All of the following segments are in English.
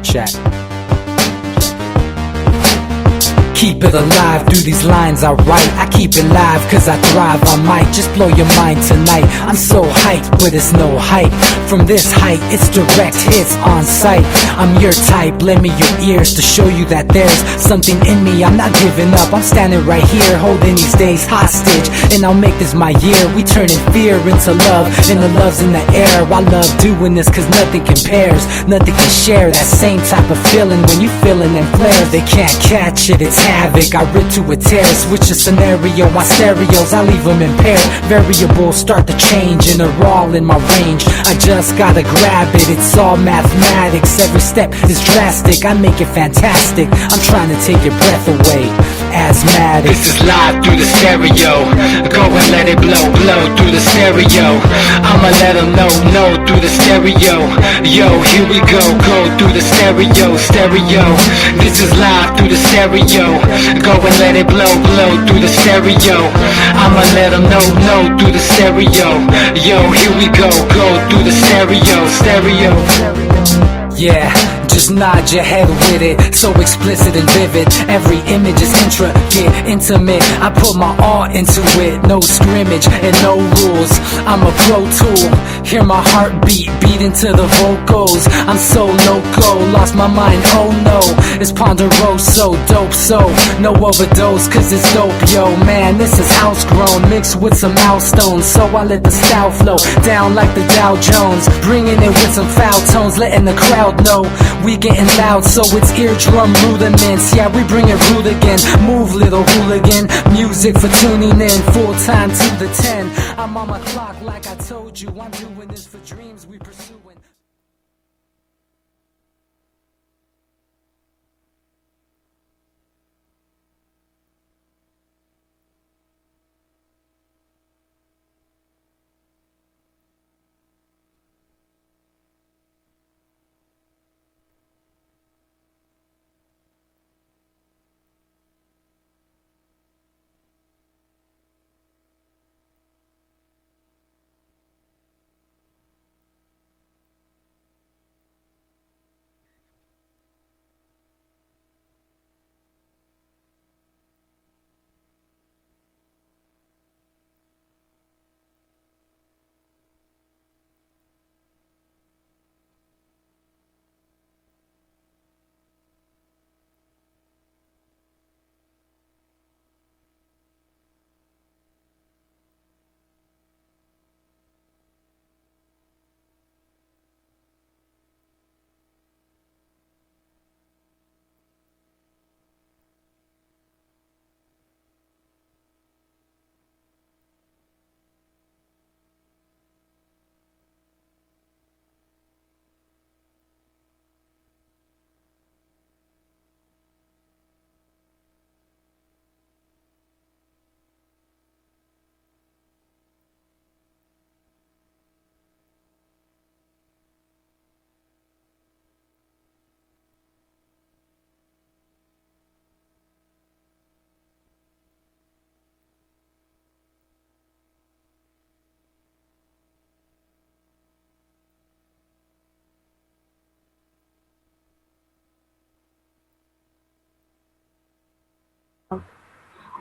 Check. Keep it alive through these lines I write. I keep it live cause I thrive. I might just blow your mind tonight. I'm so hyped, but it's no hype. From this height, it's direct hits on sight. I'm your type, lend me your ears to show you that there's something in me. I'm not giving up, I'm standing right here, holding these days hostage. And I'll make this my year. We turning fear into love, and the love's in the air. I love doing this cause nothing compares. Nothing can share that same type of feeling when you feeling in flares. They can't catch it, it's havoc. I rip to a tear, switch a scenario on stereos, I leave them impaired. Variables start to change and they're all in my range. I just gotta grab it, it's all mathematics. Every step is drastic, I make it fantastic. I'm trying to take your breath away. Asthmatic. This is live through the stereo. Go and let it blow, blow through the stereo. I'ma let them know through the stereo. Yo, here we go through the stereo, stereo. This is live through the stereo. Go and let it blow, blow through the stereo. I'ma let them know through the stereo. Yo, here we go through the stereo, stereo. Yeah, just nod your head with it, so explicit and vivid. Every image is intricate, intimate. I put my all into it, no scrimmage and no rules. I'm a pro tool, hear my heartbeat, beat into the vocals. I'm so loco, lost my mind, oh no. It's ponderoso, dope, so no overdose, cause it's dope, yo. Man, this is house grown, mixed with some milestones. So I let the style flow down like the Dow Jones, bringing it with some foul tones, letting the crowd know we getting loud, so it's eardrum rudiments. Yeah, we bring it rude again. Move, little hooligan. Music for tuning in, full time to the 10. I'm on my clock like I told you. I'm doing this for dreams we pursuing.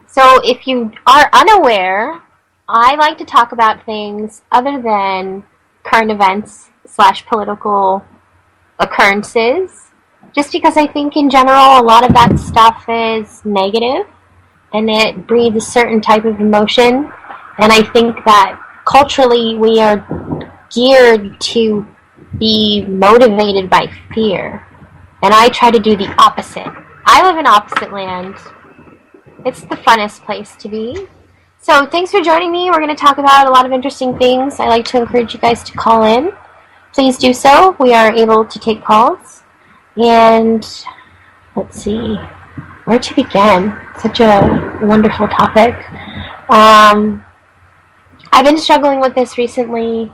So if you are unaware, I like to talk about things other than current events / political occurrences, just because I think in general a lot of that stuff is negative and it breeds a certain type of emotion, and I think that culturally we are geared to be motivated by fear, and I try to do the opposite. I live in opposite land. It's the funnest place to be. So thanks for joining me. We're going to talk about a lot of interesting things. I like to encourage you guys to call in. Please do so. We are able to take calls. And let's see, where to begin? Such a wonderful topic. I've been struggling with this recently,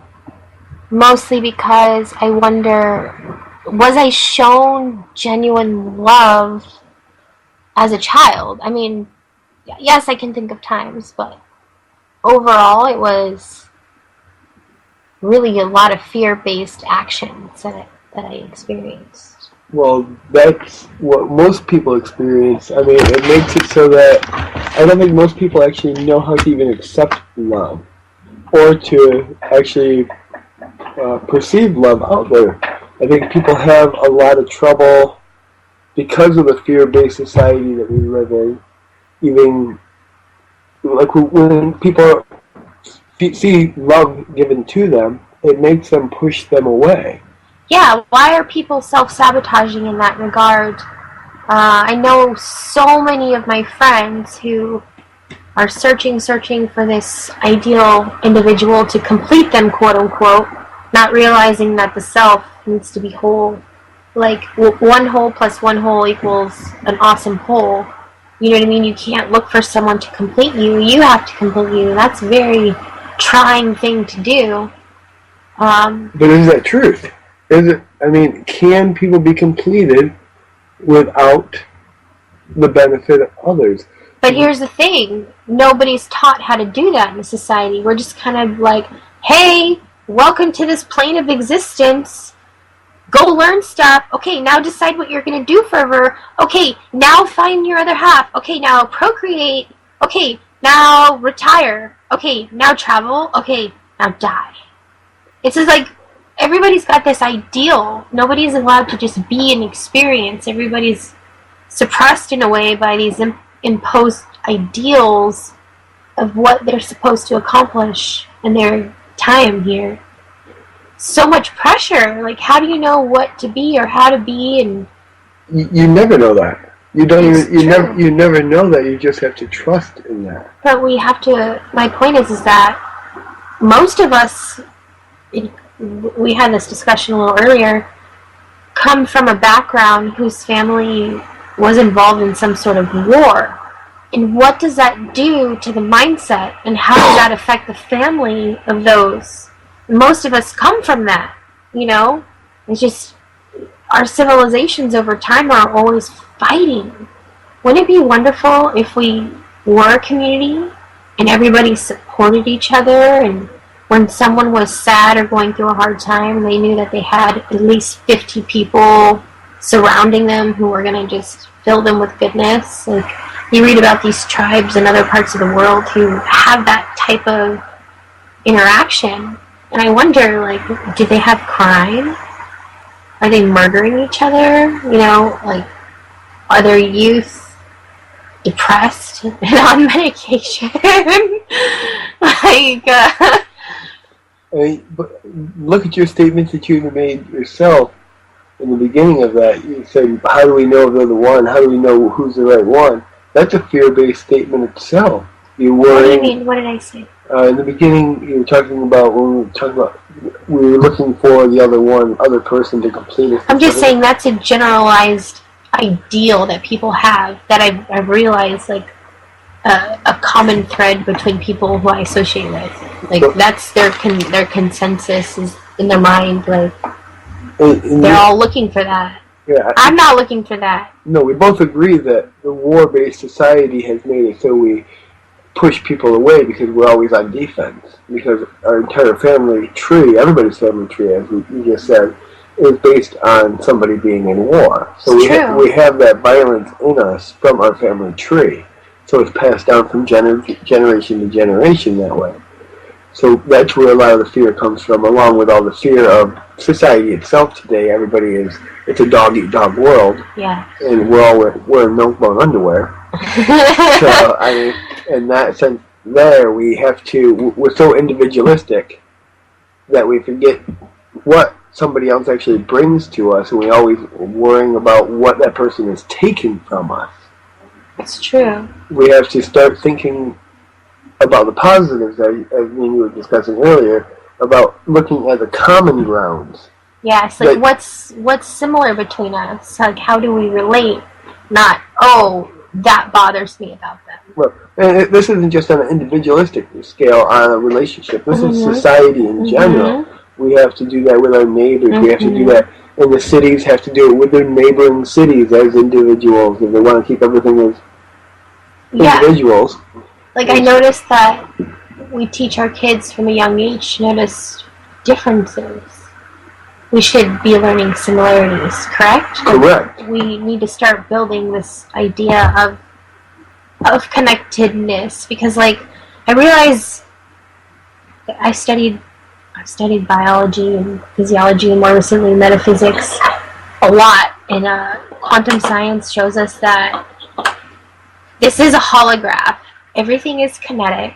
mostly because I wonder, was I shown genuine love as a child? I mean, yes, I can think of times, but overall it was really a lot of fear-based actions that I experienced. Well, that's what most people experience. I mean, it makes it so that I don't think most people actually know how to even accept love or to actually perceive love out there. I think people have a lot of trouble because of the fear-based society that we live in. Even like when people see love given to them, it makes them push them away. Yeah, why are people self-sabotaging in that regard? I know so many of my friends who are searching for this ideal individual to complete them, quote unquote, not realizing that the self needs to be whole. Like, one whole plus one whole equals an awesome whole. You know what I mean? You can't look for someone to complete you. You have to complete you. That's a very trying thing to do. But is that truth? Is it? I mean, can people be completed without the benefit of others? But here's the thing. Nobody's taught how to do that in society. We're just kind of like, hey, welcome to this plane of existence. Go learn stuff. Okay, now decide what you're going to do forever. Okay, now find your other half. Okay, now procreate. Okay, now retire. Okay, now travel. Okay, now die. It's just like everybody's got this ideal. Nobody's allowed to just be an experience. Everybody's suppressed in a way by these imposed ideals of what they're supposed to accomplish in their time here. So much pressure. Like, how do you know what to be or how to be? And you never know that. You don't even. You never know that. You just have to trust in that. But we have to. My point is that most of us, we had this discussion a little earlier, come from a background whose family was involved in some sort of war. And what does that do to the mindset? And how does that affect the family of those? Most of us come from that, you know? It's just, our civilizations over time are always fighting. Wouldn't it be wonderful if we were a community and everybody supported each other, and when someone was sad or going through a hard time, they knew that they had at least 50 people surrounding them who were going to just fill them with goodness? Like, you read about these tribes in other parts of the world who have that type of interaction. And I wonder, like, do they have crime? Are they murdering each other? You know, like, are their youth depressed and on medication? Like, I mean, but look at your statements that you made yourself in the beginning of that. You said, how do we know if they're the one? How do we know who's the right one? That's a fear-based statement itself. You're worrying. What do you mean? What did I say? In the beginning, you were talking about we were looking for the other person to complete us. I'm just saying that's a generalized ideal that people have, that I've realized, like, a common thread between people who I associate with. Like, that's their consensus is in their mind. Like, they're all looking for that. Yeah, I'm not looking for that. No, we both agree that the war-based society has made it so we push people away because we're always on defense. Because our entire family tree, everybody's family tree, as you just said, is based on somebody being in war. So we have that violence in us from our family tree. So it's passed down from generation to generation that way. So that's where a lot of the fear comes from, along with all the fear of society itself today. It's a dog-eat-dog world. Yeah. And we're all wearing milk-bone underwear. So, I mean, in that sense, we're so individualistic that we forget what somebody else actually brings to us, and we always worrying about what that person is taking from us. It's true. We have to start thinking about the positives, as you were discussing earlier, about looking at the common grounds. Yeah, it's like, what's similar between us? Like, how do we relate? Not, oh, that bothers me about them. Well, and this isn't just on an individualistic scale, on a relationship. This is society in general. We have to do that with our neighbors. We have to do that, and the cities have to do it with their neighboring cities as individuals if they want to keep everything as individuals. Like, I noticed that we teach our kids from a young age to notice differences. we should be learning similarities, correct? Correct. We need to start building this idea of connectedness, because like I realize that I've studied biology and physiology and more recently metaphysics a lot, and quantum science shows us that this is a holograph. Everything is kinetic,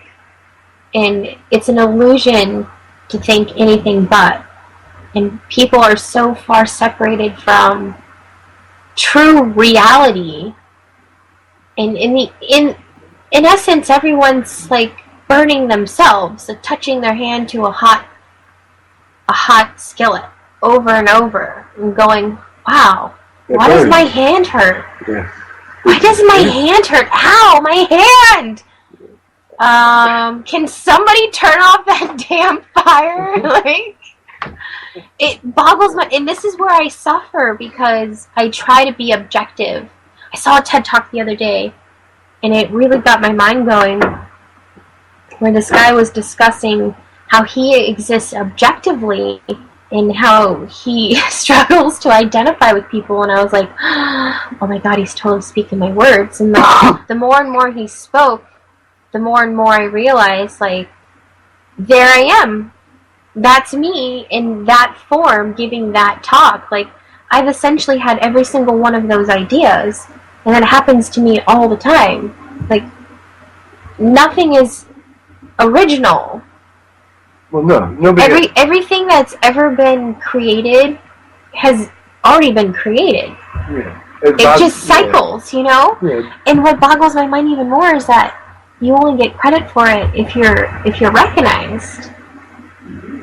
and it's an illusion to think anything but. And people are so far separated from true reality. And in essence, everyone's like burning themselves, like touching their hand to a hot skillet over and over, and going, "Wow, why does my hand hurt? Yeah. Why does my hand hurt? Ow, my hand! Can somebody turn off that damn fire?" Like, it boggles my... And this is where I suffer, because I try to be objective. I saw a TED Talk the other day, and it really got my mind going, where this guy was discussing how he exists objectively and how he struggles to identify with people. And I was like, oh my god, he's totally speaking my words. And the more and more he spoke, the more and more I realized, like, there I am. That's me in that form giving that talk. Like, I've essentially had every single one of those ideas, and that happens to me all the time. Like, nothing is original. Well, no, nobody. Everything that's ever been created has already been created. Yeah. It just cycles, you know. Yeah. And what boggles my mind even more is that you only get credit for it if you're recognized.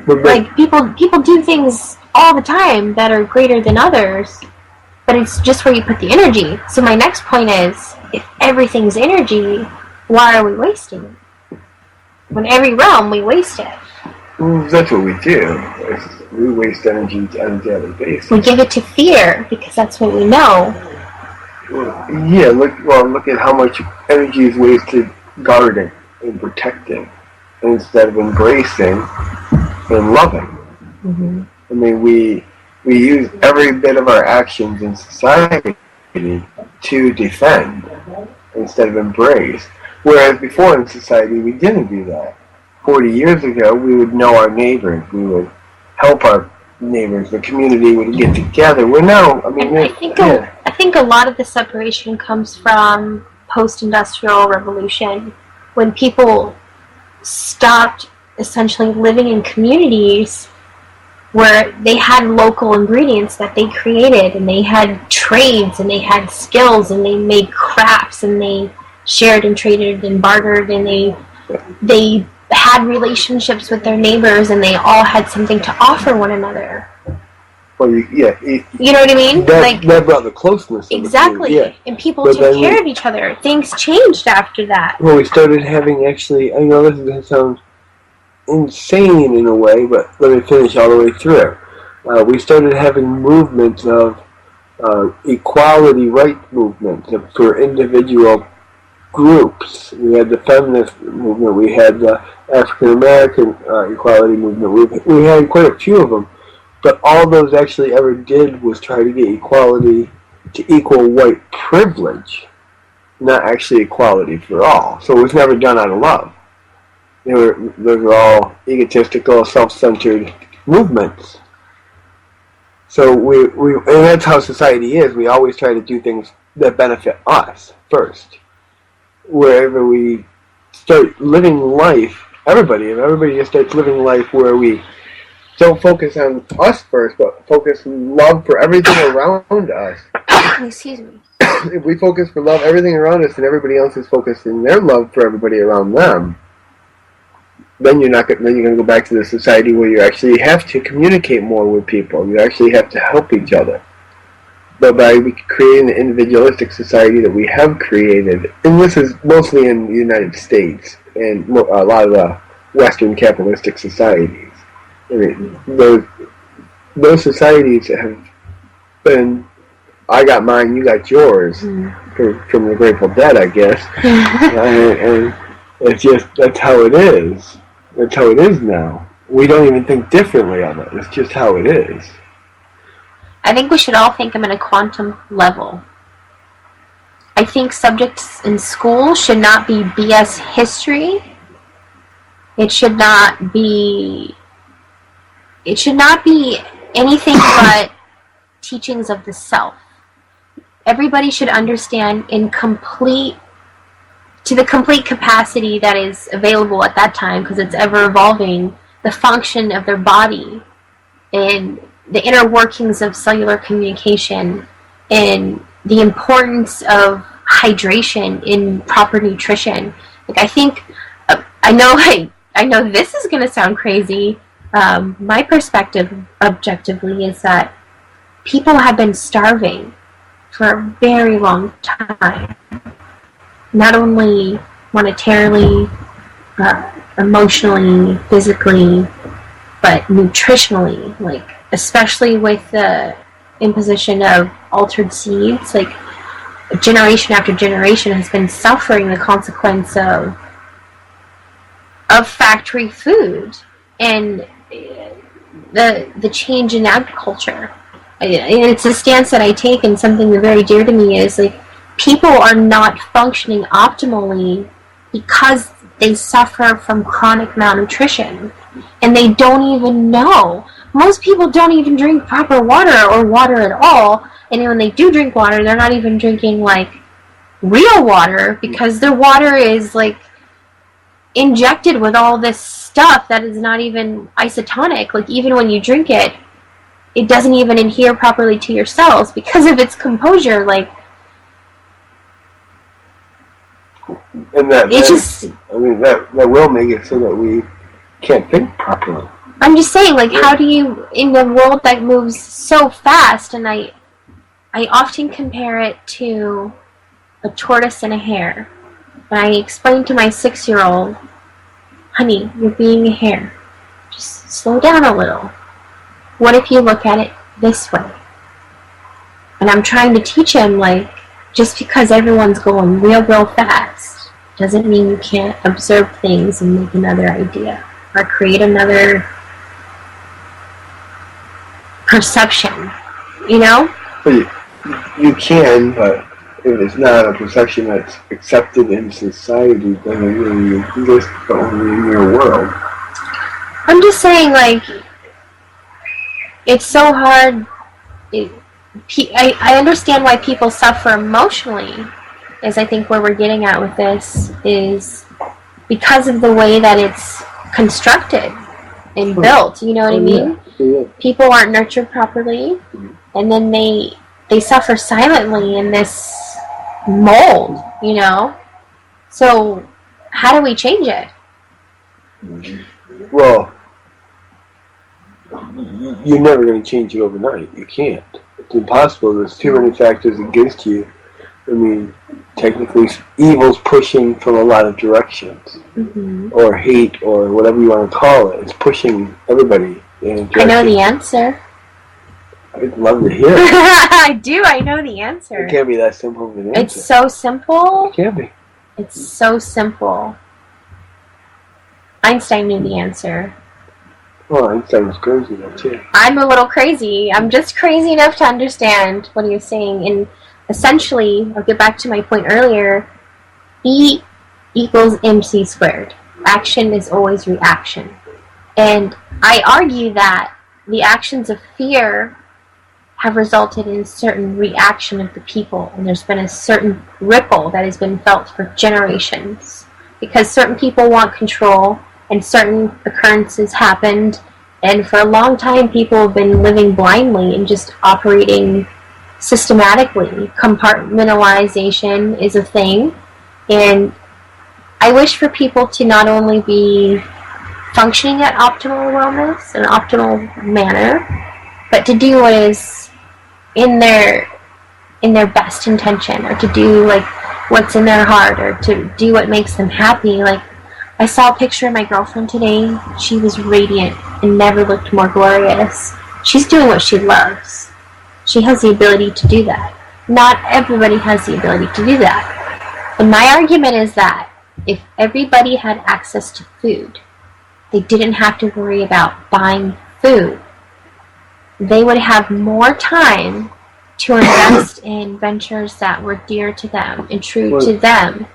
But like people do things all the time that are greater than others, but it's just where you put the energy. So my next point is, if everything's energy, why are we wasting it? When every realm we waste it. Well, that's what we do. We waste energy on a daily basis. We give it to fear because that's what we know. Yeah, look at how much energy is wasted guarding and protecting instead of embracing and loving. Mm-hmm. I mean, we use every bit of our actions in society to defend instead of embrace. Whereas before in society, we didn't do that. 40 years ago, we would know our neighbors. We would help our neighbors. The community would get together. We're now, I mean... I think a lot of the separation comes from post-industrial revolution, when people stopped essentially living in communities where they had local ingredients that they created, and they had trades, and they had skills, and they made crafts, and they shared and traded and bartered, and they had relationships with their neighbors, and they all had something to offer one another. Well, you know what I mean? That brought the closeness. Exactly. Yeah. And people took care of each other. Things changed after that. Well, we started having actually, I know this is going to sound insane in a way, but let me finish all the way through. We started having movements of equality rights movements for individual groups. We had the feminist movement. We had the African American equality movement. We had quite a few of them. But all those actually ever did was try to get equality to equal white privilege, not actually equality for all. So it was never done out of love. Those were all egotistical, self-centered movements. So and that's how society is. We always try to do things that benefit us first. Wherever we start living life, everybody just starts living life where we don't focus on us first, but focus love for everything around us. Excuse me. If we focus for love everything around us, and everybody else is focusing their love for everybody around them, then you're going to go back to the society where you actually have to communicate more with people. You actually have to help each other. But by creating the individualistic society that we have created, and this is mostly in the United States and a lot of the Western capitalistic societies. I mean, those societies have been, I got mine, you got yours, from the Grateful Dead, I guess. And it's just, that's how it is. That's how it is now. We don't even think differently of it. It's just how it is. I think we should all think them in a quantum level. I think subjects in school should not be BS history. It should not be anything but teachings of the self. Everybody should understand to the complete capacity that is available at that time, because it's ever evolving, the function of their body and the inner workings of cellular communication and the importance of hydration in proper nutrition. Like, I think, I know this is going to sound crazy. My perspective, objectively, is that people have been starving for a very long time. Not only monetarily, emotionally, physically, but nutritionally. Like, especially with the imposition of altered seeds, like, generation after generation has been suffering the consequence of factory food and the change in agriculture. It's a stance that I take, and something very dear to me is, like, people are not functioning optimally because they suffer from chronic malnutrition, and they don't even know. Most people don't even drink proper water or water at all, and when they do drink water, they're not even drinking, like, real water, because their water is, like, injected with all this stuff that is not even isotonic. Like, even when you drink it, it doesn't even adhere properly to your cells because of its composure. Like, and that will make it so that we can't think properly. I'm just saying, like, how do you, in the world that moves so fast, and I often compare it to a tortoise and a hare. And I explained to my 6-year-old, honey, you're being a hare. Just slow down a little. What if you look at it this way? And I'm trying to teach him, like, just because everyone's going real fast doesn't mean you can't observe things and make another idea or create another perception, you know? Well, you can, but if it's not a perception that's accepted in society, then it really exists only in your world. I'm just saying, like, it's so hard. I understand why people suffer emotionally, is I think where we're getting at with this, is because of the way that it's constructed and built, you know what I mean? Yeah. People aren't nurtured properly, and then they suffer silently in this mold, you know? So, how do we change it? Well, you're never going to change it overnight. You can't. It's impossible. There's too many factors against you. I mean, technically, evil's pushing from a lot of directions. Mm-hmm. Or hate, or whatever you want to call it. It's pushing everybody in a direction. I know the answer. I'd love to hear it. I do. I know the answer. It can't be that simple of an answer. It's so simple. It can't be. It's so simple. Einstein knew the answer. Well, Einstein was crazy though, too. I'm a little crazy. I'm just crazy enough to understand what he was saying. And essentially, I'll get back to my point earlier, E equals MC squared. Action is always reaction. And I argue that the actions of fear have resulted in a certain reaction of the people, and there's been a certain ripple that has been felt for generations, because certain people want control and certain occurrences happened, and for a long time people have been living blindly and just operating systematically. Compartmentalization is a thing, and I wish for people to not only be functioning at optimal wellness, an optimal manner, but to do what is in their best intention, or to do, like, what's in their heart, or to do what makes them happy. Like, I saw a picture of my girlfriend today. She was radiant and never looked more glorious. She's doing what she loves. She has the ability to do that. Not everybody has the ability to do that. And my argument is that if everybody had access to food, they didn't have to worry about buying food. they would have more time to invest in ventures that were dear to them and true to them.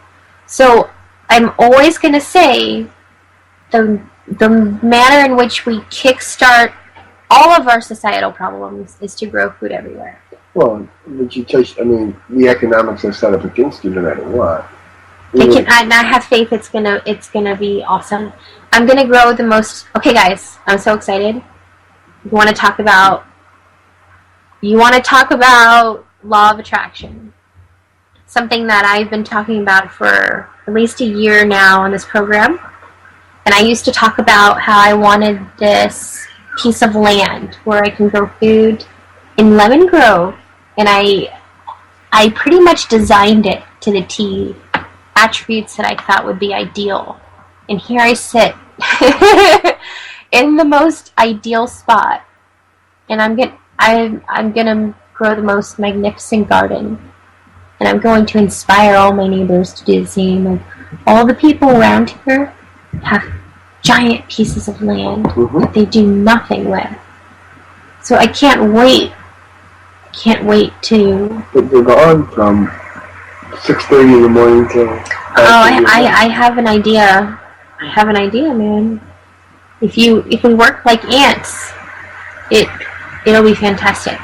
So I'm always going to say the manner in which we kickstart all of our societal problems is to grow food everywhere. Well, but you touched, I mean, the economics are set up against you no matter what. I have faith it's gonna be awesome. I'm gonna grow the most. Okay, guys, I'm so excited. You want to talk about law of attraction? Something that I've been talking about for at least a year now on this program. And I used to talk about how I wanted this piece of land where I can grow food in Lemon Grove, and I pretty much designed it to the T. Attributes that I thought would be ideal, and here I sit in the most ideal spot, and I'm gonna grow the most magnificent garden, and I'm going to inspire all my neighbors to do the same. And all the people around here have giant pieces of land that they do nothing with, so I can't wait to. But they're gone from 6:30 in the morning till. I have an idea. Man. If we work like ants, it'll be fantastic.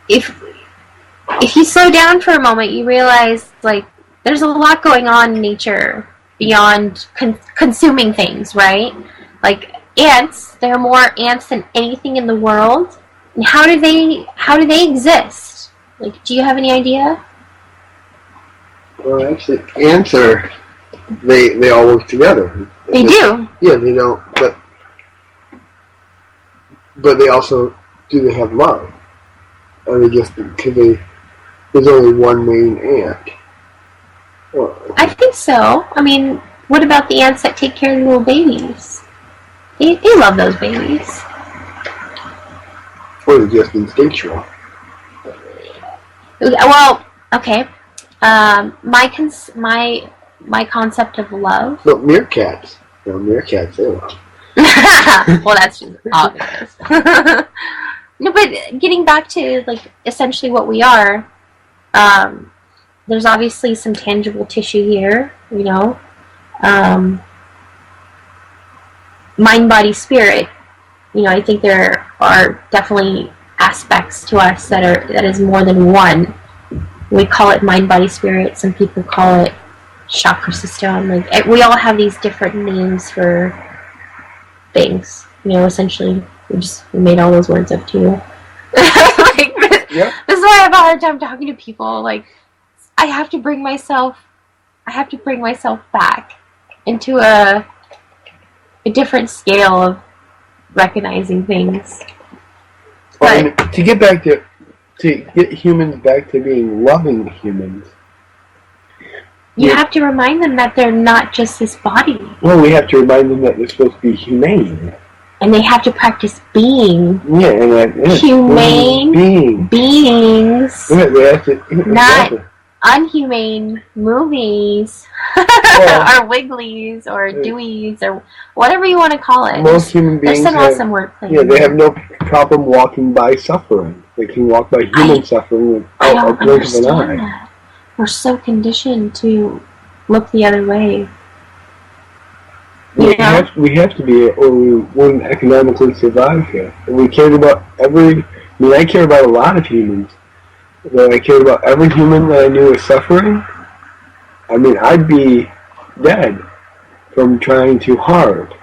If you slow down for a moment, you realize like there's a lot going on in nature beyond consuming things, right? Like ants, there are more ants than anything in the world. And how do they exist? Like, do you have any idea? Well, actually, ants are, they all work together. They do. Yeah, they don't, but they also, do they have love? Or they just, there's only one main ant? Well, I think so. I mean, what about the ants that take care of the little babies? They love those babies. Or they're just instinctual. Well, okay. My concept of love. But meerkats. Meerkats, they love. Well, that's just obvious. No, but getting back to like essentially what we are, there's obviously some tangible tissue here, you know. Mind, body, spirit. You know, I think there are definitely aspects to us that is more than one. We call it mind, body, spirit. Some people call it chakra system. Like we all have these different names for things. You know, essentially, we made all those words up too. Like, yeah. This is why I have a hard time talking to people. Like, I have to bring myself back into a different scale of recognizing things. Well, to get humans back to being loving humans, you have to remind them that they're not just this body. Well, we have to remind them that they're supposed to be humane. And they have to practice being humane beings. Yeah, they have to, not unhumane movies, or wigglies, or deweys, or whatever you want to call it. Most human beings there's some awesome wordplay. Yeah, they have no problem walking by suffering. They can walk by human suffering without a blink of an eye. That. We're so conditioned to look the other way. We have to be, or we wouldn't economically survive here. And we cared about I care about a lot of humans. But I cared about every human that I knew was suffering. I mean, I'd be dead from trying too hard.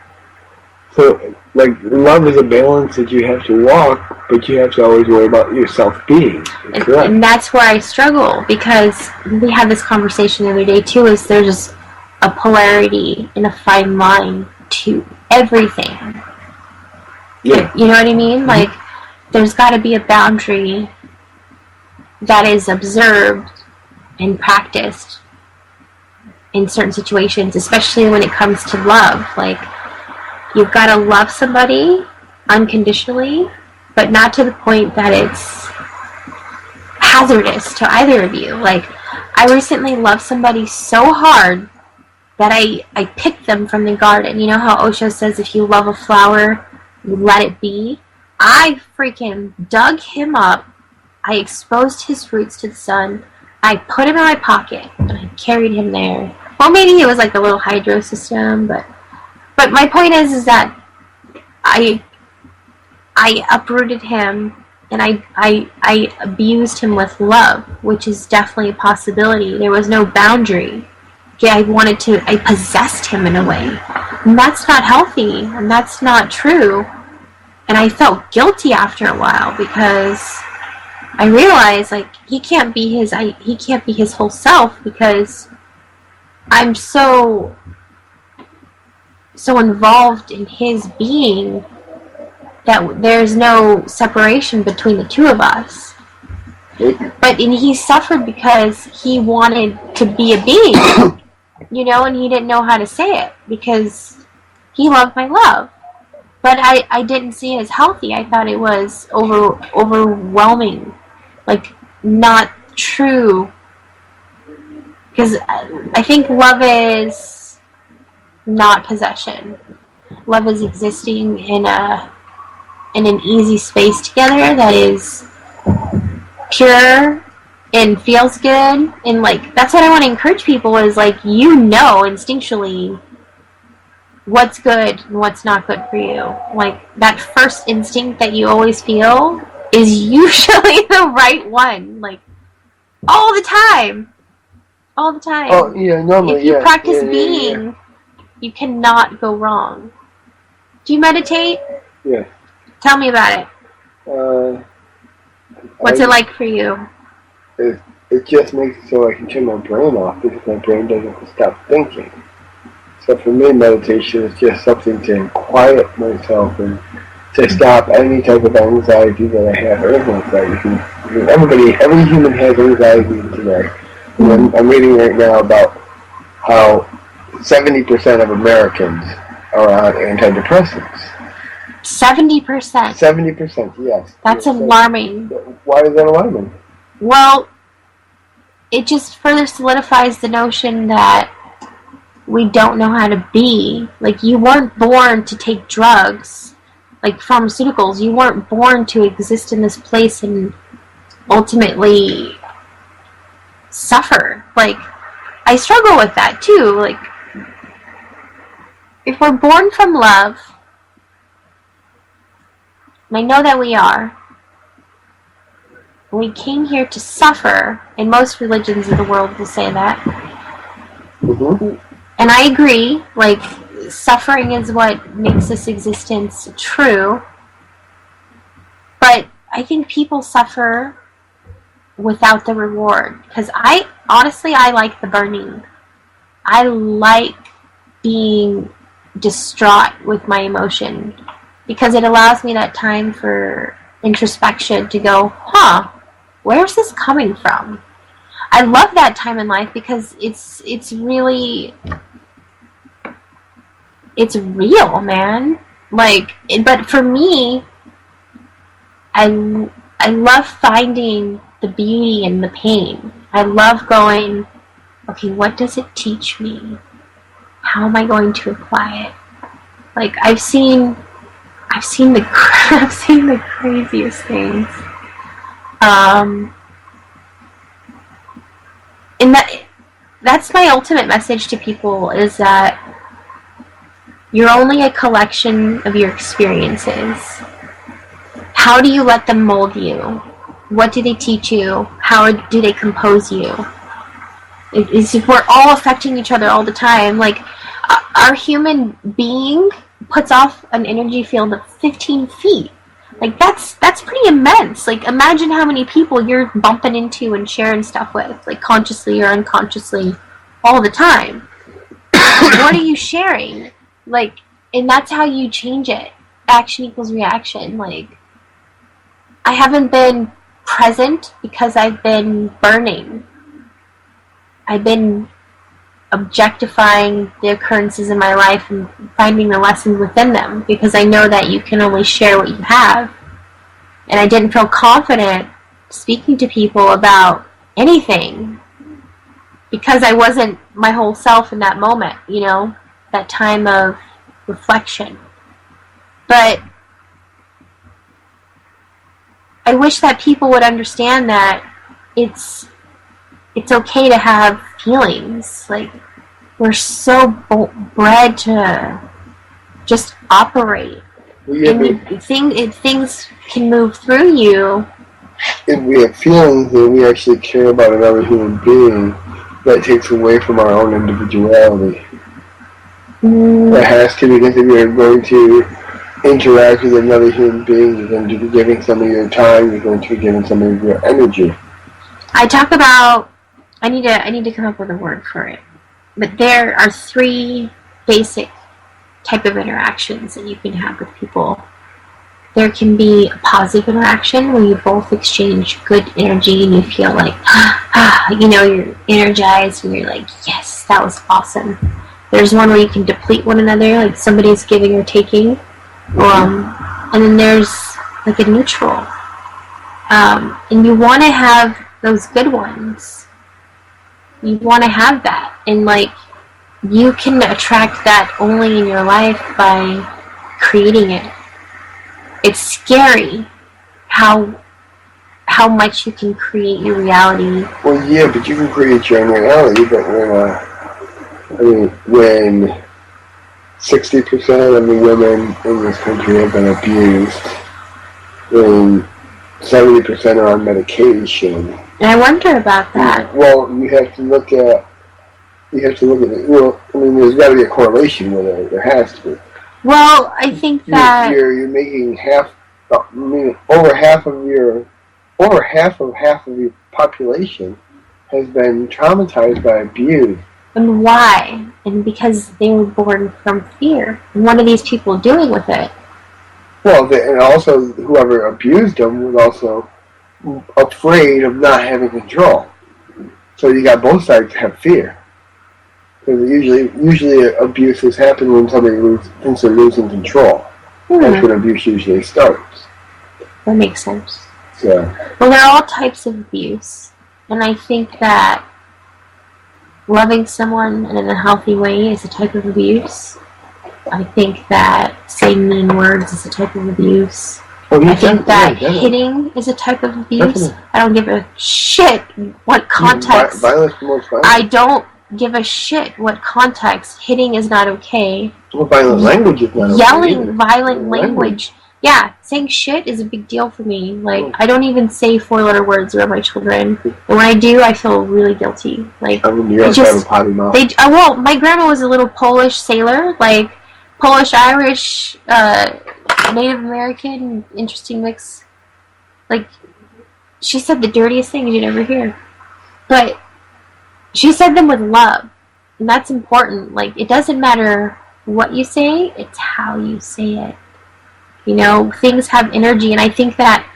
So, like, love is a balance that you have to walk, but you have to always worry about yourself being. And that's where I struggle, because we had this conversation the other day, too, is there's a polarity and a fine line to everything. Yeah. You know what I mean? Mm-hmm. Like, there's got to be a boundary that is observed and practiced in certain situations, especially when it comes to love. Like, you've got to love somebody unconditionally, but not to the point that it's hazardous to either of you. Like, I recently loved somebody so hard that I picked them from the garden. You know how Osho says if you love a flower, You let it be. I freaking dug him up. I exposed his roots to the sun. I put him in my pocket, and I carried him there. Well, maybe it was like a little hydro system, but my point is that I uprooted him, and I abused him with love, which is definitely a possibility. There was no boundary. Okay, I possessed him in a way. And that's not healthy, and that's not true. And I felt guilty after a while because I realized, like, he can't be his whole self because I'm so involved in his being that there's no separation between the two of us. But he suffered because he wanted to be a being, and he didn't know how to say it because he loved my love. But I didn't see it as healthy. I thought it was overwhelming, like not true. Because I think love is not possession. Love is existing in an easy space together that is pure and feels good. And like that's what I want to encourage people is like instinctually what's good and what's not good for you. Like that first instinct that you always feel is usually the right one. Like all the time. Oh, yeah, normally, if you practice being, you cannot go wrong. Do you meditate? Yeah. Tell me about it. What's it like for you? It just makes it so I can turn my brain off because my brain doesn't stop thinking. So for me, meditation is just something to quiet myself and to stop any type of anxiety that I have. Or anxiety. Every human has anxiety today. And I'm reading right now about how 70% of Americans are on antidepressants. 70%? 70%, yes. That's alarming. Why is that alarming? Well, it just further solidifies the notion that we don't know how to be. Like, you weren't born to take drugs, like pharmaceuticals. You weren't born to exist in this place and ultimately suffer. Like, I struggle with that too. Like, if we're born from love, and I know that we are, we came here to suffer, and most religions of the world will say that. Mm-hmm. And I agree, like, suffering is what makes this existence true. But I think people suffer without the reward. Because I like the burning. I like being distraught with my emotion. Because it allows me that time for introspection to go, where's this coming from? I love that time in life because it's really, it's real, man. Like, but for me, I love finding the beauty in the pain. I love going, okay, what does it teach me? How am I going to apply it? Like, I've seen the craziest things. And that's my ultimate message to people, is that you're only a collection of your experiences. How do you let them mold you? What do they teach you? How do they compose you? We're all affecting each other all the time. Like, our human being puts off an energy field of 15 feet. Like, that's pretty immense. Like, imagine how many people you're bumping into and sharing stuff with, like, consciously or unconsciously, all the time. What are you sharing? Like, and that's how you change it. Action equals reaction. Like, I haven't been present because I've been burning. I've been objectifying the occurrences in my life and finding the lessons within them, because I know that you can only share what you have. And I didn't feel confident speaking to people about anything because I wasn't my whole self in that moment, that time of reflection. But I wish that people would understand that it's okay to have feelings. Like, we're so bred to just operate. And things can move through you. If we have feelings and we actually care about another human being, that takes away from our own individuality. It has to, because if you're going to interact with another human being, you're going to be giving some of your time, you're going to be giving some of your energy. I talk about, I need to come up with a word for it. But there are 3 basic type of interactions that you can have with people. There can be a positive interaction where you both exchange good energy and you feel like, you're energized and you're like, yes, that was awesome. There's one where you can deplete one another, like somebody's giving or taking. And then there's like a neutral. And you want to have those good ones. You want to have that. And like, you can attract that only in your life by creating it. It's scary how much you can create your reality. Well, yeah, but you can create your own reality, but when 60% of the women in this country have been abused, and 70% are on medication. And I wonder about that. Well, you have to look at it. Well, there's got to be a correlation with it. There has to be. Well, I think that you're making over half of your population has been traumatized by abuse. And why? And because they were born from fear. And what are these people doing with it? Well, and also whoever abused them was also afraid of not having control. So you got both sides to have fear. Because usually abuses happen when somebody thinks they're losing control. That's when abuse usually starts. That makes sense. So. Well, there are all types of abuse. And I think that loving someone in a healthy way is a type of abuse. I think that saying mean words is a type of abuse. I think that hitting is a type of abuse. Definitely. I don't give a shit what context. Violence promotes violence. I don't give a shit what context. Hitting is not okay. Well, violent language is not okay. Yelling violent language. Yeah, saying shit is a big deal for me. Like, I don't even say 4-letter words around my children. And when I do, I feel really guilty. Like, you have a potty mouth. Well, my grandma was a little Polish sailor, like Polish, Irish, Native American, interesting mix. Like, she said the dirtiest things you'd ever hear. But she said them with love. And that's important. Like, it doesn't matter what you say, it's how you say it. You know, things have energy, and I think that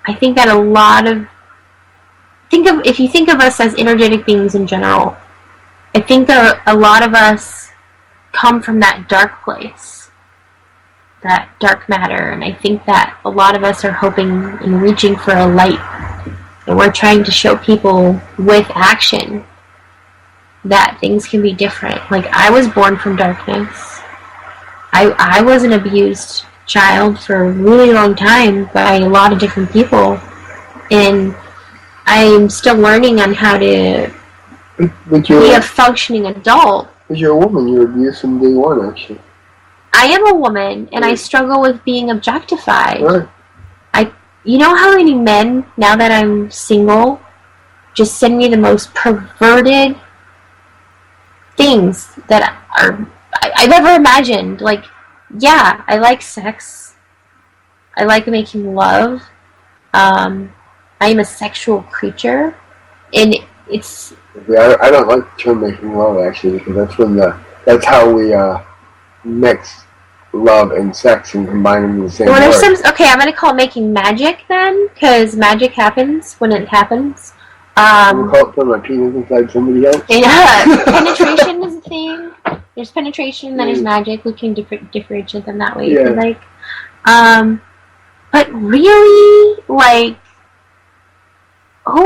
a lot of if you think of us as energetic beings in general, I think a lot of us come from that dark place, that dark matter, and I think that a lot of us are hoping and reaching for a light, and we're trying to show people with action that things can be different. Like, I was born from darkness. I was an abused child for a really long time by a lot of different people, and I'm still learning on how to be a functioning adult. But you're a woman. You're abused from day one, actually. I am a woman, and I struggle with being objectified. Right. You know how many men, now that I'm single, just send me the most perverted things that I've ever imagined. Like, yeah, I like sex. I like making love. I am a sexual creature, and it's. Yeah, I don't like the term making love, actually, because that's how we mix love and sex and combine them in the same word. Okay, I'm gonna call it making magic then, because magic happens when it happens. You call it putting my penis inside somebody else? Yeah, penetration is a thing. There's penetration, then there's magic. We can differentiate them that way. Yeah. Like, but really, like, who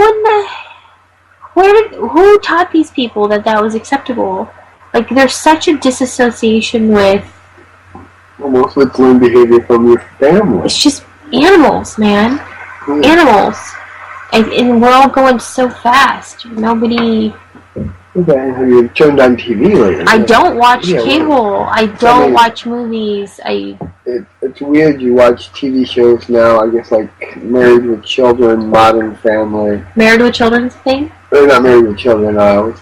taught these people that was acceptable? Like, there's such a disassociation with. Almost with learned behavior from your family. It's just animals, man. animals. And we're all going so fast. Nobody... Have you turned on TV lately? I don't watch cable. I don't watch movies. It's weird. You watch TV shows now. I guess like Married with Children, Modern Family. Married with Children's thing? They're not Married with Children. I don't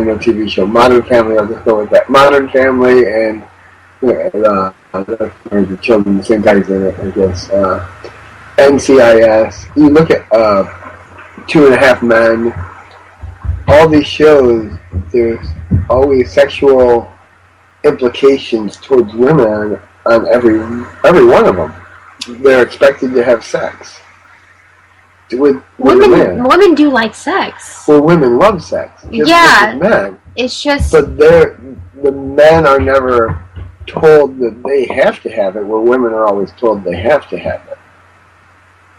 know TV show. Modern Family. I'll just go with that. Modern Family and Married with Children. The same guys in it, I guess. NCIS. You look at 2.5 Men. All these shows, there's always sexual implications towards women on every one of them. They're expected to have sex with women do like sex. Well, women love sex. Yeah, men. It's just. But the men are never told that they have to have it, where women are always told they have to have it.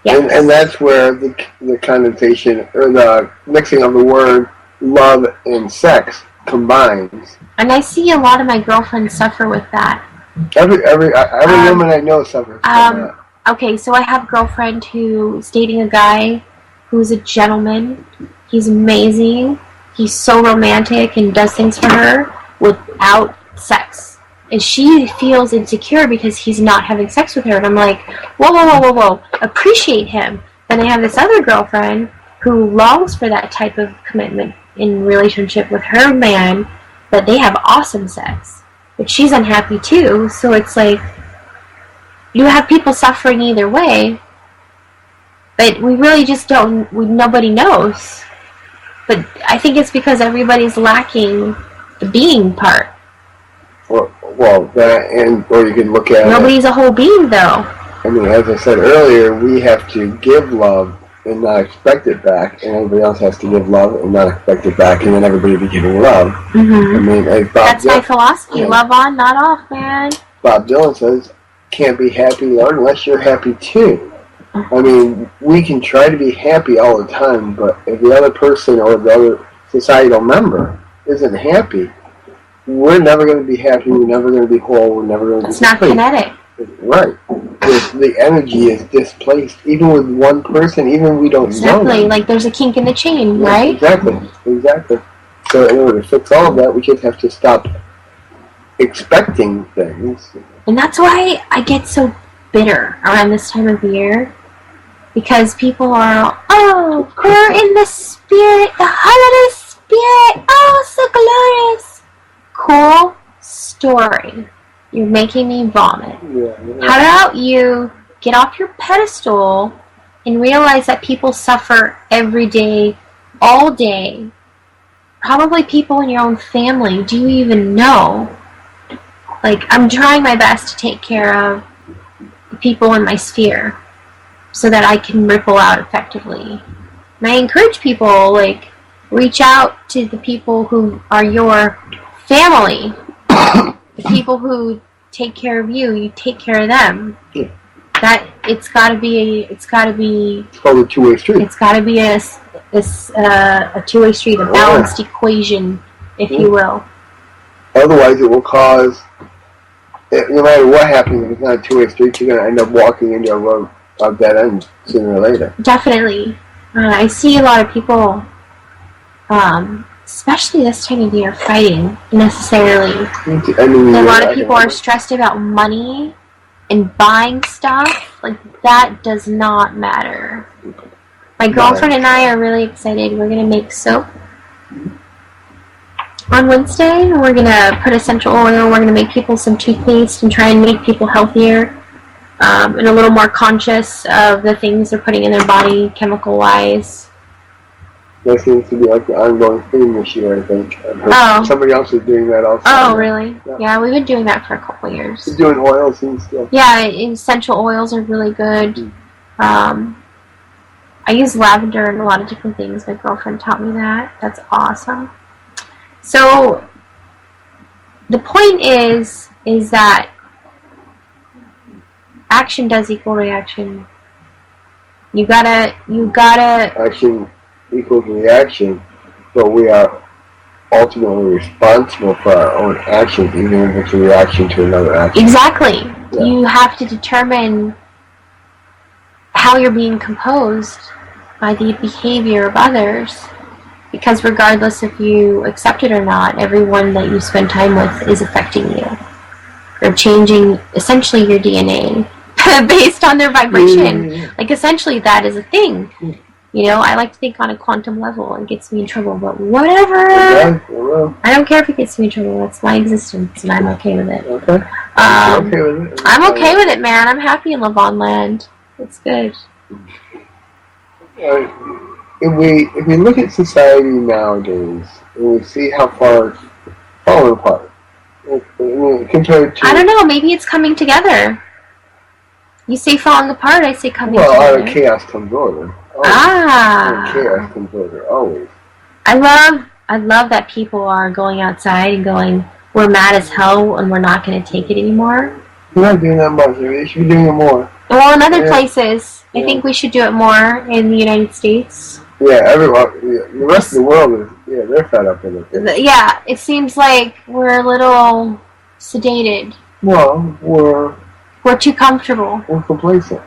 Yes. And that's where the connotation, or the mixing of the word love and sex combines. And I see a lot of my girlfriends suffer with that. Every woman I know suffers from that. Okay, so I have a girlfriend who's dating a guy who's a gentleman. He's amazing. He's so romantic and does things for her without sex. And she feels insecure because he's not having sex with her. And I'm like, whoa. Appreciate him. Then I have this other girlfriend who longs for that type of commitment in relationship with her man, that they have awesome sex. But she's unhappy too. So it's like, you have people suffering either way. But we really just don't, nobody knows. But I think it's because everybody's lacking the being part. Well, that, or you can look at nobody's a whole being, though. I mean, as I said earlier, we have to give love and not expect it back, and everybody else has to give love and not expect it back, and then everybody be giving love. Mm-hmm. I mean, that's my philosophy. Yeah. Love on, not off, man. Bob Dylan says, can't be happy, Lord, unless you're happy too. I mean, we can try to be happy all the time, but if the other person or the other societal member isn't happy, we're never going to be happy, we're never going to be whole, we're never going to be complete. It's not kinetic. Right. The energy is displaced, even with one person, even we don't know. Exactly, like there's a kink in the chain, yeah, right? Exactly. So in order to fix all of that, we just have to stop expecting things. And that's why I get so bitter around this time of year. Because people are, oh, we're in the spirit, the holiday spirit, oh, so glorious. Cool story. You're making me vomit. Yeah. How about you get off your pedestal and realize that people suffer every day, all day. Probably people in your own family. Do you even know? Like, I'm trying my best to take care of the people in my sphere so that I can ripple out effectively. And I encourage people, like, reach out to the people who are your family. The people who take care of you, you take care of them. Yeah. That it's gotta be. It's called a two-way street. It's gotta be a two-way street, a balanced equation, if you will. Otherwise, it will cause. No matter what happens, if it's not a two-way street, you're gonna end up walking into a road of dead end sooner or later. Definitely, I see a lot of people. Especially this time of year, fighting necessarily. A lot of people are stressed about money and buying stuff. Like, that does not matter. My girlfriend and I are really excited. We're going to make soap on Wednesday. We're going to put essential oil. We're going to make people some toothpaste and try and make people healthier and a little more conscious of the things they're putting in their body chemical-wise. That seems to be like the ongoing theme this year, I think. Somebody else is doing that also. Oh, really? Yeah, we've been doing that for a couple of years. We're doing oils and stuff. Yeah, essential oils are really good. I use lavender and a lot of different things. My girlfriend taught me that. That's awesome. So, the point is that action does equal reaction. You gotta... Action equals reaction, but we are ultimately responsible for our own actions, even if it's a reaction to another action. Exactly. Yeah. You have to determine how you're being composed by the behavior of others. Because regardless if you accept it or not, everyone that you spend time with is affecting you. They're changing essentially your DNA based on their vibration. Like essentially that is a thing. You know, I like to think on a quantum level. It gets me in trouble, but whatever. I don't care if it gets me in trouble. That's my existence, and I'm okay with it. Okay. I'm okay with it, man. I'm happy in Lavonne land. It's good. If we look at society nowadays, and we see how far it's falling apart, compared to... I don't know, maybe it's coming together. You say falling apart, I say coming together. Well, out of chaos comes order. Always. Out of chaos comes order, always. I love that people are going outside and going, we're mad as hell and we're not going to take it anymore. We're not doing that much. We should be doing it more. Well, in other places, I think we should do it more in the United States. Yeah, everyone. Yeah, the rest of the world is, they're fed up with it. Yeah, it seems like we're a little sedated. Well, we're too comfortable. We're complacent.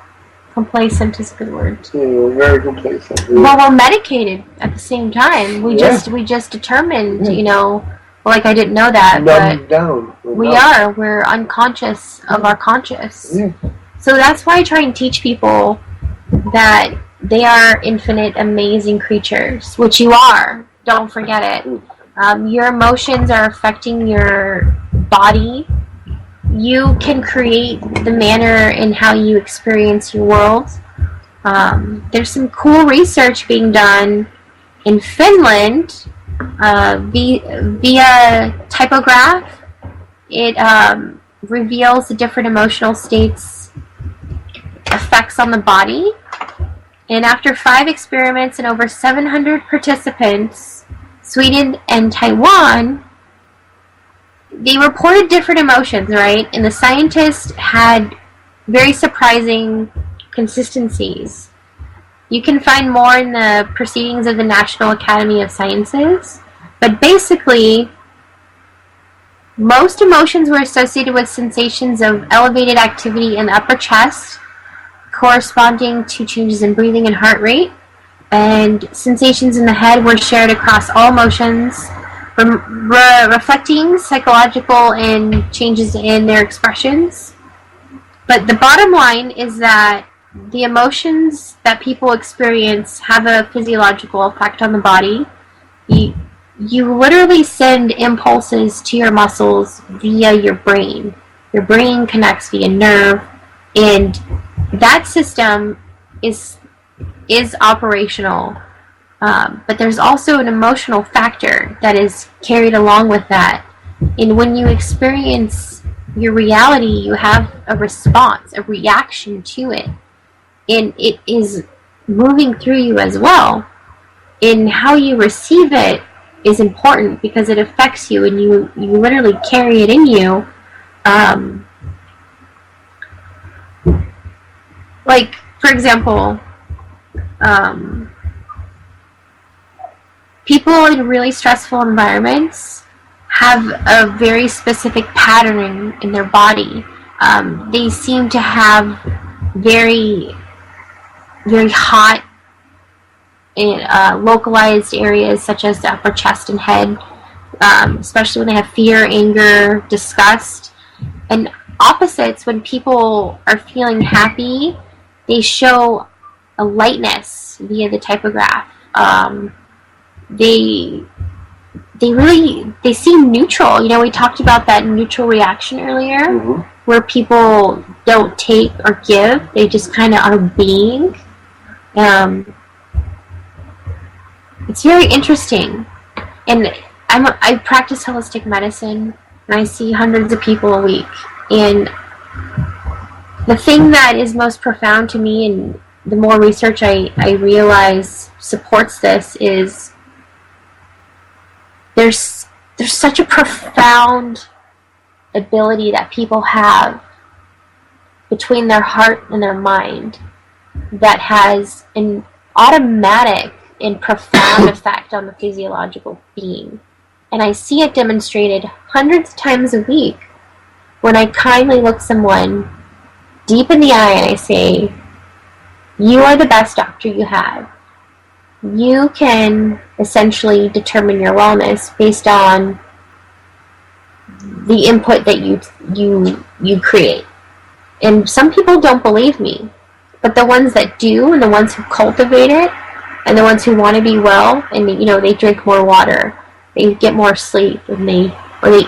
Complacent is a good word. Yeah, we're very complacent. Well, we're medicated at the same time. We just determined, you know, like I didn't know that, but down. We're unconscious of our conscious. Yeah. So that's why I try and teach people that they are infinite, amazing creatures, which you are. Don't forget it. Your emotions are affecting your body. You can create the manner in how you experience your world. There's some cool research being done in Finland via typograph. It reveals the different emotional states effects on the body. And after 5 experiments and over 700 participants, Sweden and Taiwan, they reported different emotions, right? And the scientists had very surprising consistencies. You can find more in the proceedings of the National Academy of Sciences. But basically, most emotions were associated with sensations of elevated activity in the upper chest, corresponding to changes in breathing and heart rate. And sensations in the head were shared across all emotions, reflecting psychological and changes in their expressions. But the bottom line is that the emotions that people experience have a physiological effect on the body. You literally send impulses to your muscles via your brain. Your brain connects via nerve, and that system is operational. But there's also an emotional factor that is carried along with that. And when you experience your reality, you have a response, a reaction to it. And it is moving through you as well. And how you receive it is important because it affects you and you literally carry it in you. Like, for example, people in really stressful environments have a very specific patterning in their body. They seem to have very, very hot localized areas such as the upper chest and head, especially when they have fear, anger, disgust. And opposites, when people are feeling happy, they show a lightness via the typograph. They seem neutral. You know, we talked about that neutral reaction earlier, where people don't take or give; they just kind of are being. It's very interesting, and I practice holistic medicine, and I see hundreds of people a week. And the thing that is most profound to me, and the more research I realize supports this, is there's such a profound ability that people have between their heart and their mind that has an automatic and profound effect on the physiological being. And I see it demonstrated hundreds of times a week when I kindly look someone deep in the eye and I say, You are the best doctor you have. You can essentially determine your wellness based on the input that you create. And some people don't believe me, but the ones that do, and the ones who cultivate it, and the ones who want to be well, and they drink more water, they get more sleep, and they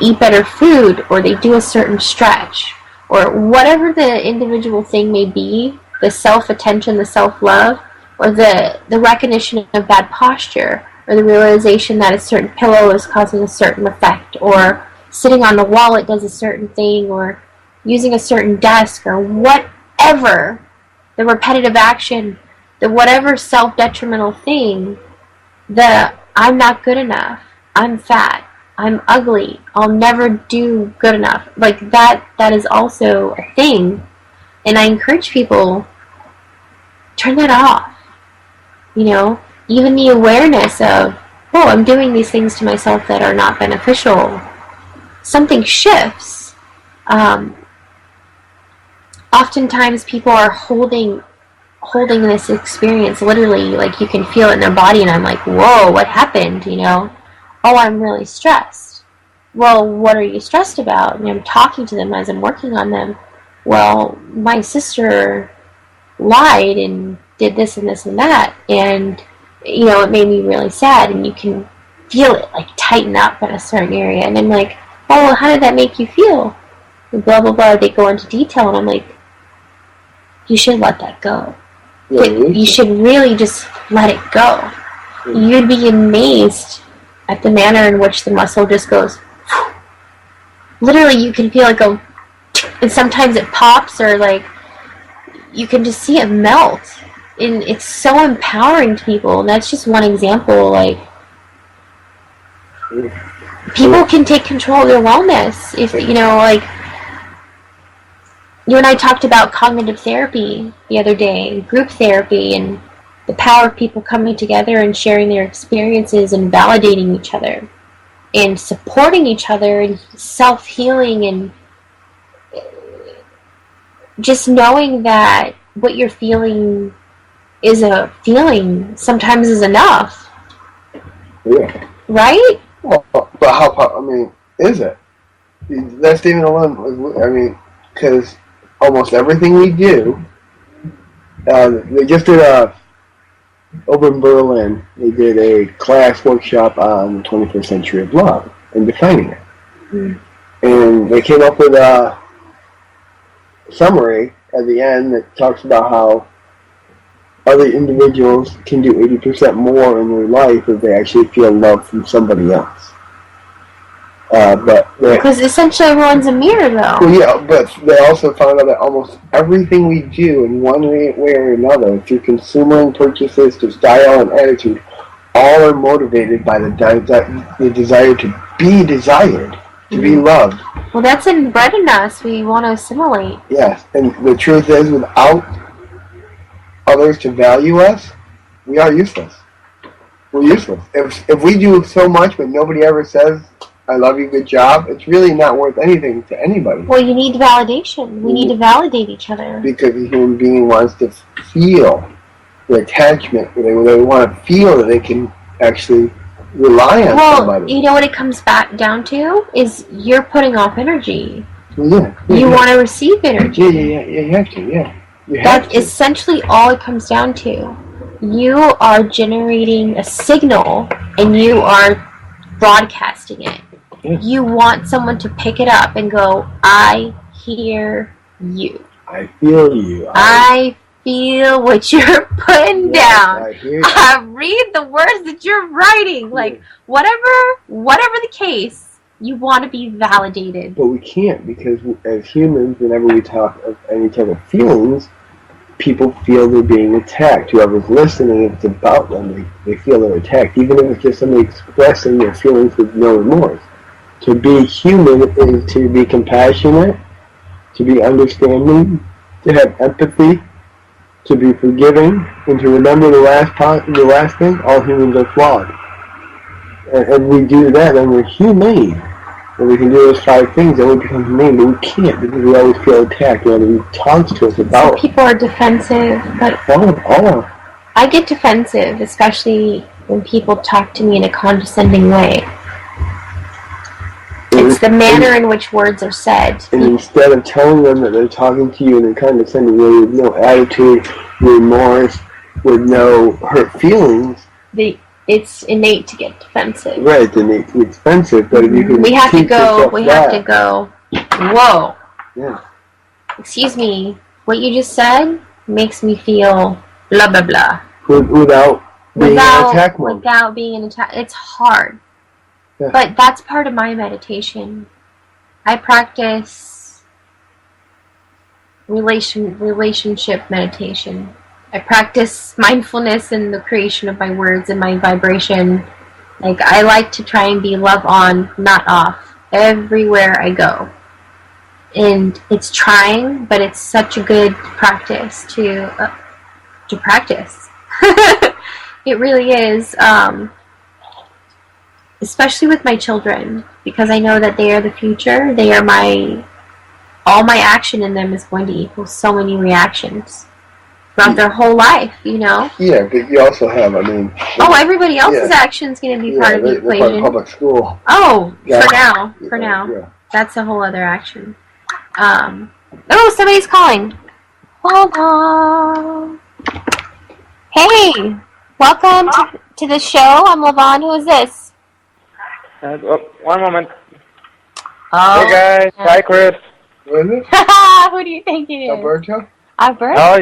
eat better food, or they do a certain stretch, or whatever the individual thing may be, the self-attention, the self-love, or the recognition of bad posture, or the realization that a certain pillow is causing a certain effect, or sitting on the wall it does a certain thing, or using a certain desk, or whatever, the repetitive action, the whatever self-detrimental thing, the I'm not good enough, I'm fat, I'm ugly, I'll never do good enough, like that is also a thing. And I encourage people, turn that off. Even the awareness of, oh, I'm doing these things to myself that are not beneficial. Something shifts. Oftentimes people are holding this experience, literally, like you can feel it in their body, and I'm like, whoa, what happened? Oh, I'm really stressed. Well, what are you stressed about? And I'm talking to them as I'm working on them. Well, my sister lied and did this and this and that, and it made me really sad, and you can feel it like tighten up in a certain area, and I'm like, oh, well, how did that make you feel? And blah blah blah. They go into detail, and I'm like, you should let that go. Yeah, you should really just let it go. Mm-hmm. You'd be amazed at the manner in which the muscle just goes. Literally, you can feel it go, and sometimes it pops, or like you can just see it melt, and it's so empowering to people. And that's just one example. Like, people can take control of their wellness if like. You and I talked about cognitive therapy the other day, group therapy, and the power of people coming together and sharing their experiences and validating each other and supporting each other and self-healing, and just knowing that what you're feeling is a feeling sometimes is enough. Yeah. Right? Well, but is it? That's even alone. Because almost everything we do, they just did over in Berlin, they did a class workshop on the 21st century of love and defining it. Mm. And they came up with a summary at the end that talks about how other individuals can do 80% more in their life if they actually feel love from somebody else. Because essentially everyone's a mirror, though. Well, yeah, but they also found out that almost everything we do in one way or another, through consumer and purchases to style and attitude, all are motivated by the desire to be desired, to be loved. Well, that's inbred in us. We want to assimilate. Yes, and the truth is, without others to value us, we are useless. We're useless. If we do so much but nobody ever says, I love you, good job, it's really not worth anything to anybody. Well, you need validation. We need to validate each other. Because the human being wants to feel the attachment. They want to feel that they can actually rely on somebody. Well, you know what it comes back down to? Is you're putting off energy. Yeah. You want to receive energy. Yeah, you have to, yeah. That's essentially all it comes down to. You are generating a signal, and you are broadcasting it. Yeah. You want someone to pick it up and go, I hear you. I feel you. I feel what you're putting down. I hear you. I read the words that you're writing. Like, whatever the case, you want to be validated. But we can't, because as humans, whenever we talk of any type of feelings, people feel they're being attacked. Whoever's listening, if it's about them, they feel they're attacked, even if it's just somebody expressing their feelings with no remorse. To be human is to be compassionate, to be understanding, to have empathy, to be forgiving, and to remember the last thing, all humans are flawed. And we do that, and we're humane. And we can do those 5 things, and we become humane, but we can't because we always feel attacked. And he talks to us about. Some people are defensive, but I get defensive, especially when people talk to me in a condescending way. It's the manner in which words are said. And instead of telling them that they're talking to you in a condescending way with no attitude, remorse, with no hurt feelings, it's innate to get defensive. Right, it's innate to get defensive, but if you can we have to go, whoa. Yeah. Excuse me, what you just said makes me feel blah, blah, blah. Without being an attack mode. Without being an attack. It's hard. Yeah. But that's part of my meditation. I practice relationship meditation. I practice mindfulness in the creation of my words and my vibration. Like, I like to try and be love on, not off, everywhere I go. And it's trying, but it's such a good practice to practice. It really is. Especially with my children, because I know that they are the future. They are all my action in them is going to equal so many reactions throughout their whole life, you know? Yeah, but you also have, everybody else's action is going to be part of the equation. Part of public school. Oh, yeah. For now. Yeah. That's a whole other action. Somebody's calling. Hold on. Hey, welcome to the show. I'm Lavonne. Who is this? One moment. Oh. Hey guys, hi Chris. Who is it? Who do you think it is? Alberto? Alberto? Oh,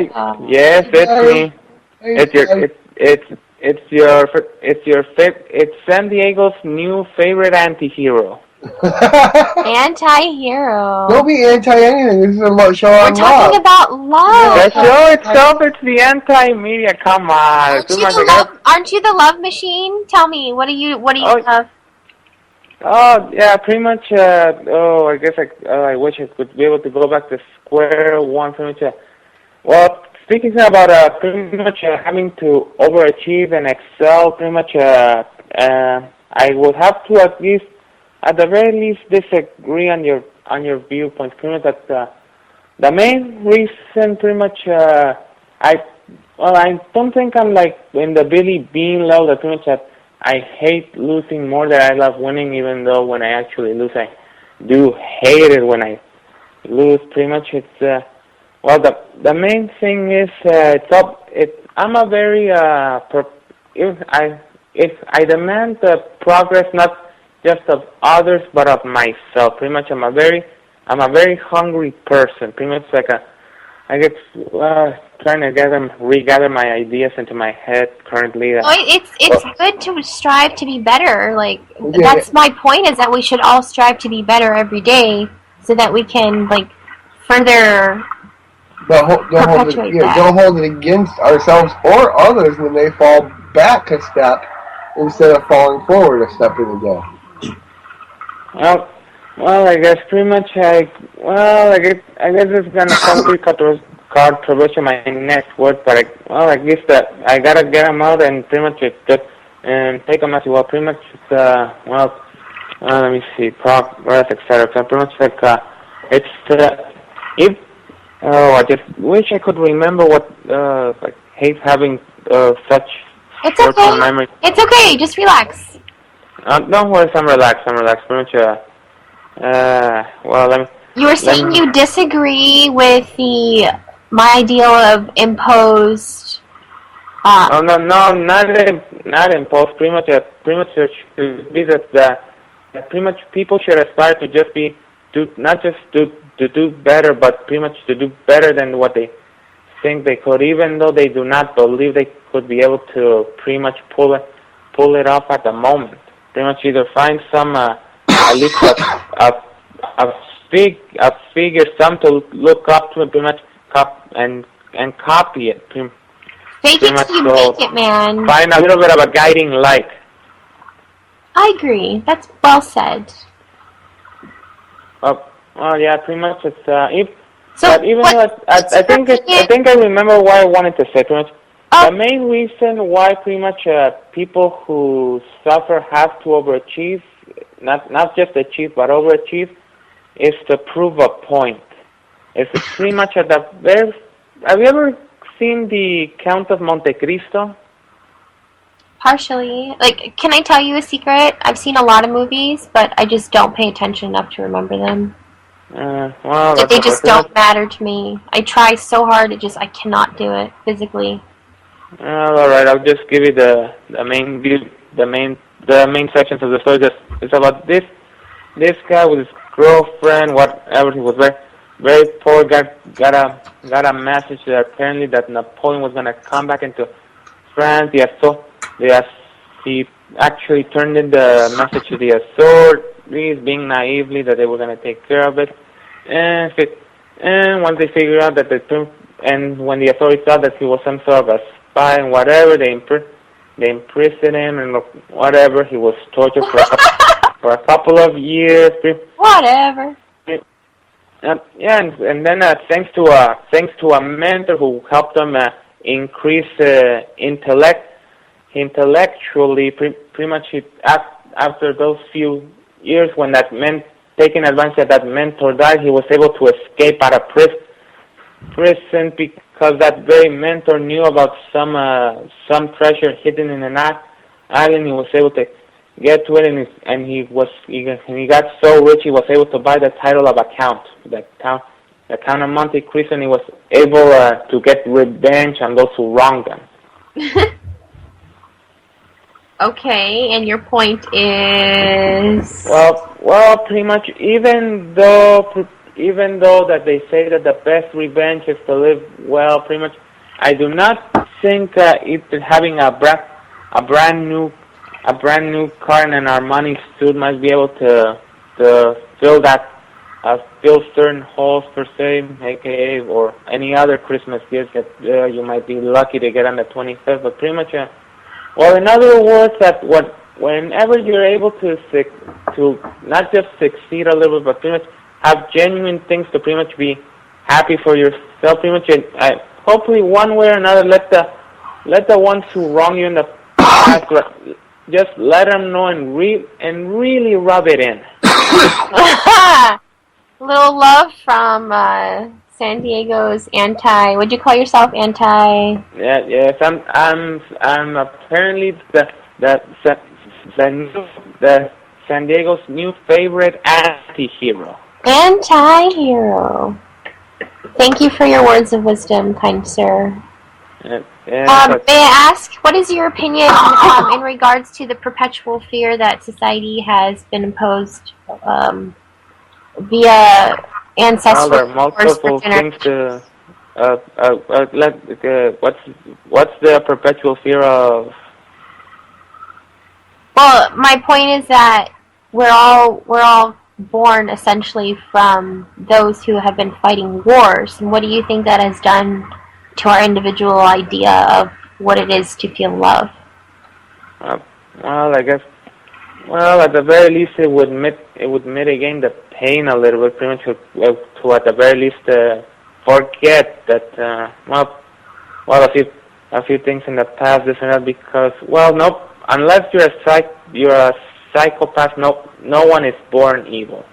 yes, it's me. It's San Diego's new favorite anti-hero. Anti-hero. Don't be anti-anything. This is a show on love. We're talking about love. The show itself, it's the anti-media. Come on. Aren't you the love machine? Tell me, what do you love? Oh, yeah, pretty much, I guess I wish I could be able to go back to square one, pretty much. Well, speaking about pretty much having to overachieve and excel, pretty much, I would have to at the very least, disagree on your viewpoint. Pretty much that the main reason, pretty much, I don't think I'm like in the Billy Bean level. That pretty much that I hate losing more than I love winning. Even though when I actually lose, I do hate it when I lose. Pretty much, it's the main thing is I'm a very if I demand the progress not just of others but of myself. Pretty much, I'm a very hungry person. Pretty much I get trying to regather my ideas into my head currently. It's good to strive to be better. Like, that's my point, is that we should all strive to be better every day so that we can further perpetuate that. Don't hold it against ourselves or others when they fall back a step instead of falling forward a step in a day. Well, I guess pretty much I guess it's gonna come to controversial my next word, but I guess that I gotta get them out and pretty much and take them as well. Pretty much let me see, progress, etc. So pretty much I just wish I could remember what hate having such short-term memory. It's okay. Just relax. Don't worry, I'm relaxed. Pretty much, You were saying you disagree with my ideal of imposed. No, not imposed. Pretty much should be that pretty much people should aspire to just not just to do better, but pretty much to do better than what they think they could, even though they do not believe they could be able to pretty much pull it off at the moment. Pretty much either find some at least a figure, some to look up to, and pretty much and copy it. Fake it till you make it, man. Find a little bit of a guiding light. I agree. That's well said. Well, yeah, pretty much it's So but even though I think I remember what I wanted to say. Pretty much the main reason why pretty much people who suffer have to overachieve not just achieve but overachieve, is to prove a point. It's pretty much at the very. Have you ever seen the Count of Monte Cristo? Partially. Like, can I tell you a secret? I've seen a lot of movies, but I just don't pay attention enough to remember them. Well, Like, they just don't matter to me. I try so hard, I cannot do it physically. All right, I'll just give you the main view, the main sections of the story. It's about this guy with his girlfriend, whatever. He was very poor. Got a message that apparently that Napoleon was gonna come back into France. He actually turned in the message to the authorities, being naively that they were gonna take care of it. And once they figured out that when the authorities thought that he was some sort of a spy and whatever, they imprisoned him and whatever. He was tortured for a couple of years. Whatever. And then thanks to a mentor who helped him increase intellectually, pretty much after those few years when taking advantage of that mentor died, he was able to escape out of prison because that very mentor knew about some treasure hidden in an island. He was able to get to it, and he got so rich he was able to buy the title of a count, the Count of Monte Cristo, and he was able to get revenge on those who wronged him. Okay, and your point is? Well, pretty much. Even though that they say that the best revenge is to live well, pretty much, I do not think having a brand new car and an Armani suit might be able to fill certain holes per se, aka or any other Christmas gifts that you might be lucky to get on the 25th. But pretty much, well, in other words, whenever you're able to not just succeed a little bit, but pretty much have genuine things to pretty much be happy for yourself, pretty much, hopefully one way or another, let the ones who wrong you in the past, just let them know and really rub it in. Little love from San Diego's would you call yourself anti? Yes, I'm apparently the San Diego's new favorite anti-hero. Anti-hero. Thank you for your words of wisdom, kind sir. May I ask, what is your opinion in regards to the perpetual fear that society has been imposed via ancestral? Well, there are multiple things to. What's the perpetual fear of? Well, my point is that we're all born essentially from those who have been fighting wars. And what do you think that has done to our individual idea of what it is to feel love? Well, I guess. Well, at the very least, it would mitigate the pain a little bit. Pretty much to at the very least forget that. A few things in the past, this and that. Because nope. Unless you're a psychopath, no one is born evil.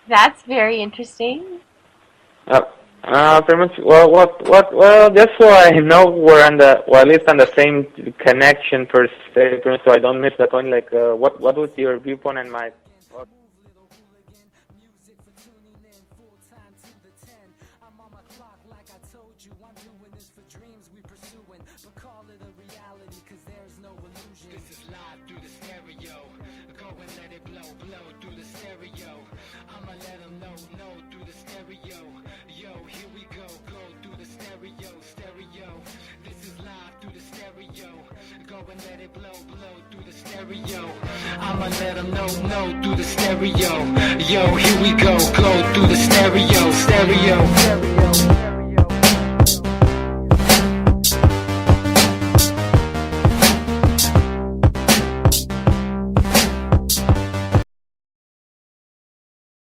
That's very interesting. Pretty much. Well, just so I know we're at least on the same connection per se, so I don't miss the point. Like, what was your viewpoint and my? I'ma let them know through the stereo. Yo, here we go through the stereo.